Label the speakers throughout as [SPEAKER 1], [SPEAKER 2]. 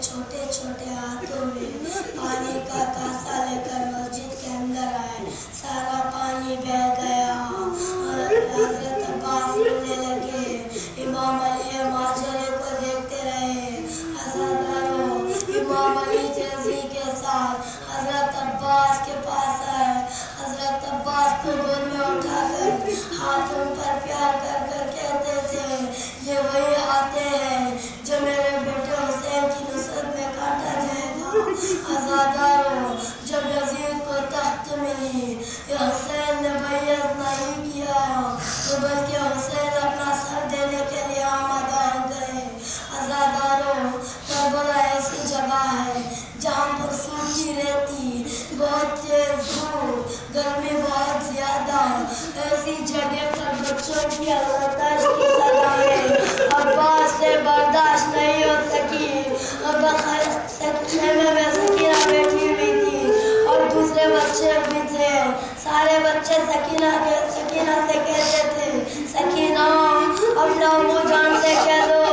[SPEAKER 1] छोटे छोटे हाथों में पानी का कासा लेकर मस्जिद के अंदर आए। सारा पानी बह गया। हज़रत अब्बास रोने लगे। इमाम अली माजरे को देखते रहे। अज़ादारों, इमाम अली तेजी के साथ हज़रत अब्बास के पास आए। हज़रत अब्बास को गोद में उठाकर हाथों पर प्यार कर कर कहते थे, ये वही हाथे हैं जो मेरे बेटे हुसैन की नुसरत में काटा जाएगा। अज़ादारों, जब यजीद को तख्त मिली, ये हुसैन ने बैयत नहीं किया तो बल्कि हुसैन अपना सर देने के लिए आमादा हो गए। अज़ादारों, करबला ऐसी जगह है जहाँ पर सूखी रेती, बहुत तेज धूप, गर्मी बहुत ज्यादा, ऐसी जगह पर बच्चों की अल्लाह की सलाहें अब्बास से बर्दाश्त नहीं हो सकी। खेमे में सकीना बैठी हुई थी और दूसरे बच्चे भी थे। सारे बच्चे सकीना से कहते थे, सकीना अपना अम्मू जान से कह दो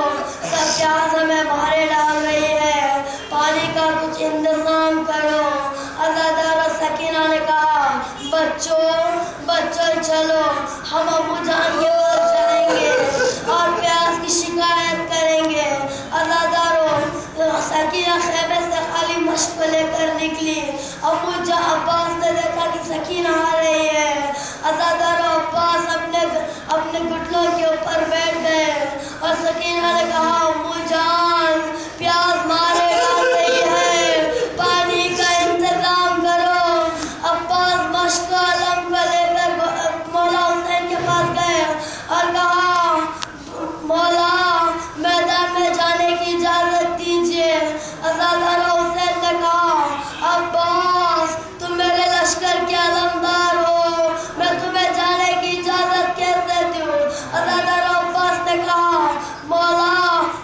[SPEAKER 1] सब प्यास हमें मारे डाल रही है, पानी का कुछ इंतजाम करो। अज़ादारों, सकीना ने कहा, बच्चों चलो हम अम्मू जान के पास जाएंगे और प्यास की शिकायत करेंगे। अज़ादारों, सकीना खेमे से खाली मश्क लेकर निकली। अम्मू जान अब्बास ने देखा कि सकीना आ रही है। अज़ादारों, अब्बास अपने घुटनों के ऊपर बैठ गए और सकीना ने कहा, अम्मू जान प्यास मारे डाल रही है, पानी का इंतजाम करो। अब्बास मश्क अलम को लेकर मौला हुसैन के पास गए और कहा, मौला मैदान में जाने की इजाजत दीजिए। अज़ादारों, हुसैन ने कहा, अब्बास तुम मेरे लश्कर के अलमदार हो, मैं तुम्हें जाने की इजाजत कैसे दूं। अज़ादारों, अब्बास ने कहा, मौला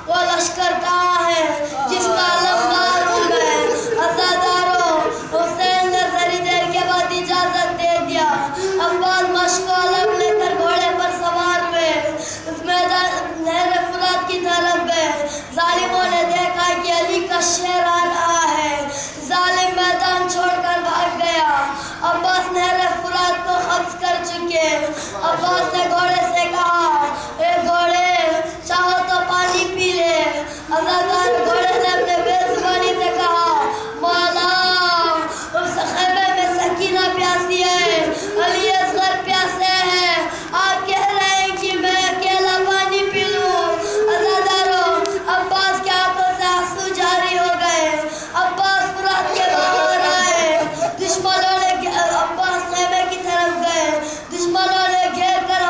[SPEAKER 1] वो लश्कर कहाँ है जिसका अलमदार हूँ मैं। अज़ादारों, हुसैन ने जरी देर के बाद इजाजत दे दिया। अब्बास मश्क अलम लेकर घोड़े पर सवार हुए मैदान नहर फुरात की तरफ गए। जालिमों ने देखा कि अली का शेर आ रहा है। जालिम मैदान छोड़कर भाग गया। अब्बास नहर फुरात को कब्ज कर चुके। अब्बास ने घोड़े से कहा, ए घोड़े चाहो तो पानी पी ले। अज़ादार घोड़े ने अपने बेजुबानी से कहा, मौला उस खेमे में सकीना प्यासी है, अली असगर प्यासे हैं, आप कह रहे हैं कि मैं अकेला पानी पी लूं। अज़ादारों, अब्बास के आंखों से आंसू जारी हो गए। अब्बास फुरात के बाहर आए। दुश्मनों ने अब्बास खेमे की तरफ गए। दुश्मनों ने घेर कर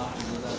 [SPEAKER 2] اللہ